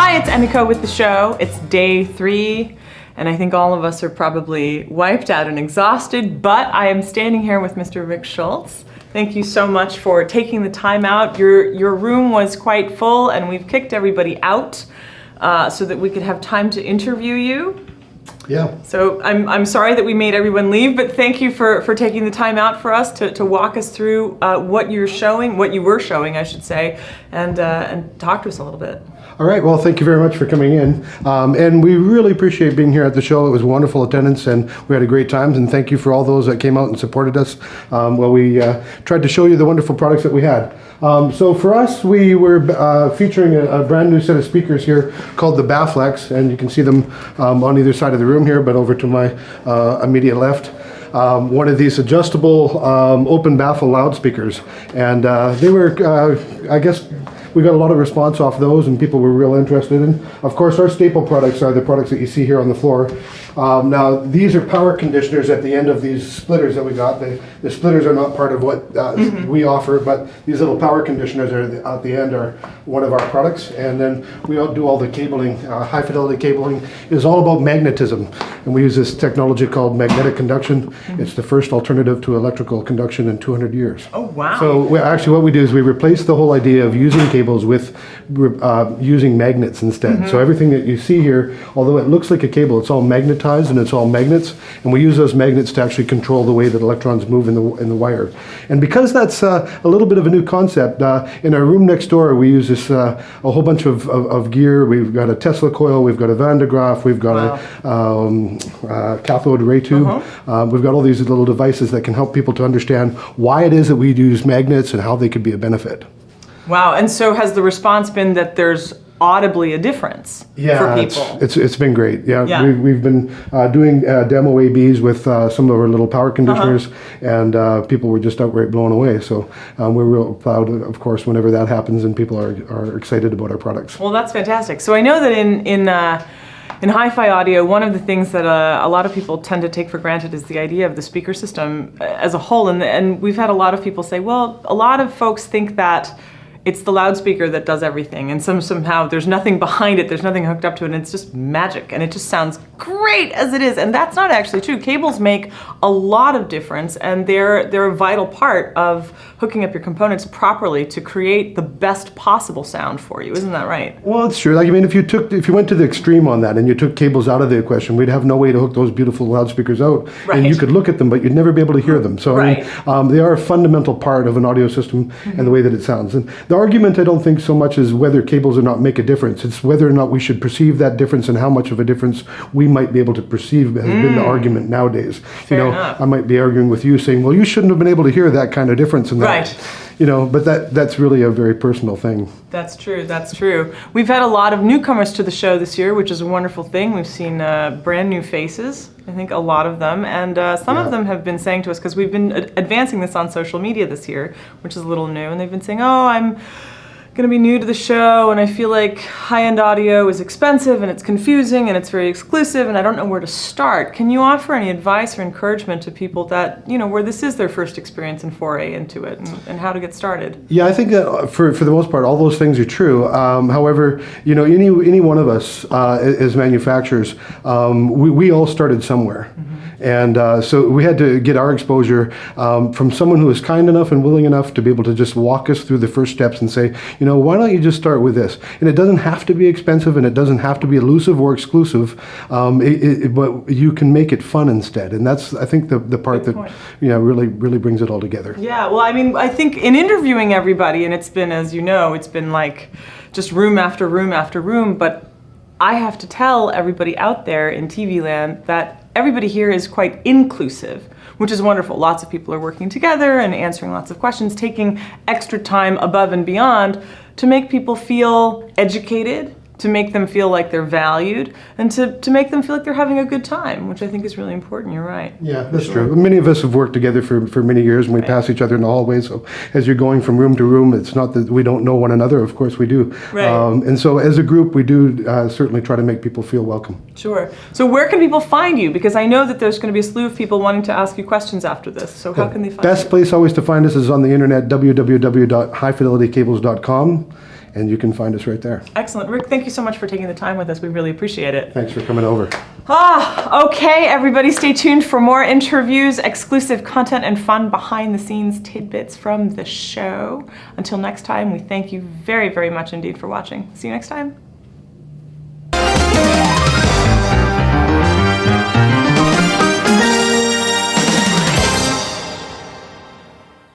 Hi, it's Emiko with the show. It's day 3, and I think all of us are probably wiped out and exhausted, but I am standing here with Mr. Rick Schultz. Thank you so much for taking the time out. Your room was quite full, and we've kicked everybody out so that we could have time to interview you. Yeah. So I'm sorry that we made everyone leave, but thank you for taking the time out for us to walk us through what you were showing, I should say, and talk to us a little bit. All right. Well, thank you very much for coming in. And we really appreciate being here at the show. It was wonderful attendance, and we had a great time. And thank you for all those that came out and supported us while we tried to show you the wonderful products that we had. So for us, we were featuring a brand new set of speakers here called the Baflex, and you can see them on either side of the room here, but over to my immediate left. One of these adjustable open baffle loudspeakers, and they were, I guess, we got a lot of response off those, and people were real interested in. Of course, our staple products are the products that you see here on the floor. Now, these are power conditioners at the end of these splitters that we got. The splitters are not part of what we offer, but these little power conditioners are at the end are one of our products. And then we do all the cabling. High Fidelity Cabling is all about magnetism, and we use this technology called magnetic conduction. It's the first alternative to electrical conduction in 200 years. Oh, wow. So actually what we do is we replace the whole idea of using cables with using magnets instead. So everything that you see here, although it looks like a cable, it's all magnetized and it's all magnets, and we use those magnets to actually control the way that electrons move in the wire. And because that's a little bit of a new concept, in our room next door we use this a whole bunch of gear. We've got a Tesla coil, we've got a Van de Graaff, we've got a cathode ray tube. We've got all these little devices that can help people to understand why it is that we use magnets and how they could be a benefit. Wow, and so has the response been that there's audibly a difference for people? It's been great. Yeah. We've been doing demo ABs with some of our little power conditioners, and people were just outright blown away. So we're real proud, of course, whenever that happens and people are excited about our products. Well, that's fantastic. So I know that in hi-fi audio, one of the things that a lot of people tend to take for granted is the idea of the speaker system as a whole. And we've had a lot of people say, well, a lot of folks think that it's the loudspeaker that does everything, and somehow there's nothing behind it, there's nothing hooked up to it, and it's just magic, and it just sounds great as it is. And that's not actually true. Cables make a lot of difference, and they're a vital part of hooking up your components properly to create the best possible sound for you. Isn't that right? Well, it's true. Like, I mean, if you went to the extreme on that and you took cables out of the equation, we'd have no way to hook those beautiful loudspeakers out. Right. And you could look at them, but you'd never be able to hear them. So right. I mean, they are a fundamental part of an audio system and the way that it sounds. And the argument, I don't think so much is whether cables or not make a difference. It's whether or not we should perceive that difference and how much of a difference we might be able to perceive has been the argument nowadays. Fair enough. I might be arguing with you saying, well, you shouldn't have been able to hear that kind of difference in that. Right. But that's really a very personal thing. That's true, that's true. We've had a lot of newcomers to the show this year, which is a wonderful thing. We've seen brand new faces, I think a lot of them, and some of them have been saying to us, because we've been advancing this on social media this year, which is a little new, and they've been saying, oh, I'm going to be new to the show, and I feel like high-end audio is expensive and it's confusing and it's very exclusive and I don't know where to start. Can you offer any advice or encouragement to people that, where this is their first experience and foray into it, and how to get started? Yeah, I think that for the most part, all those things are true. However, any one of us as manufacturers, we all started somewhere. And so we had to get our exposure from someone who was kind enough and willing enough to be able to just walk us through the first steps and say, why don't you just start with this? And it doesn't have to be expensive, and it doesn't have to be elusive or exclusive, but you can make it fun instead. And that's, I think, the part that really brings it all together. Yeah, well, I mean, I think in interviewing everybody, and it's been, as you know, it's been like just room after room after room, but I have to tell everybody out there in TV land that everybody here is quite inclusive, which is wonderful. Lots of people are working together and answering lots of questions, taking extra time above and beyond to make people feel educated, to make them feel like they're valued, and to make them feel like they're having a good time, which I think is really important. You're right. Yeah, that's true. Many of us have worked together for many years, and we pass each other in the hallways. So as you're going from room to room, it's not that we don't know one another. Of course we do. Right. And so as a group, we do certainly try to make people feel welcome. Sure. So where can people find you? Because I know that there's going to be a slew of people wanting to ask you questions after this. So how can they find you? Best place always to find us is on the internet, www.highfidelitycables.com. and you can find us right there. Excellent. Rick, thank you so much for taking the time with us. We really appreciate it. Thanks for coming over. Okay, everybody stay tuned for more interviews, exclusive content, and fun behind-the-scenes tidbits from the show. Until next time, we thank you very, very much indeed for watching. See you next time.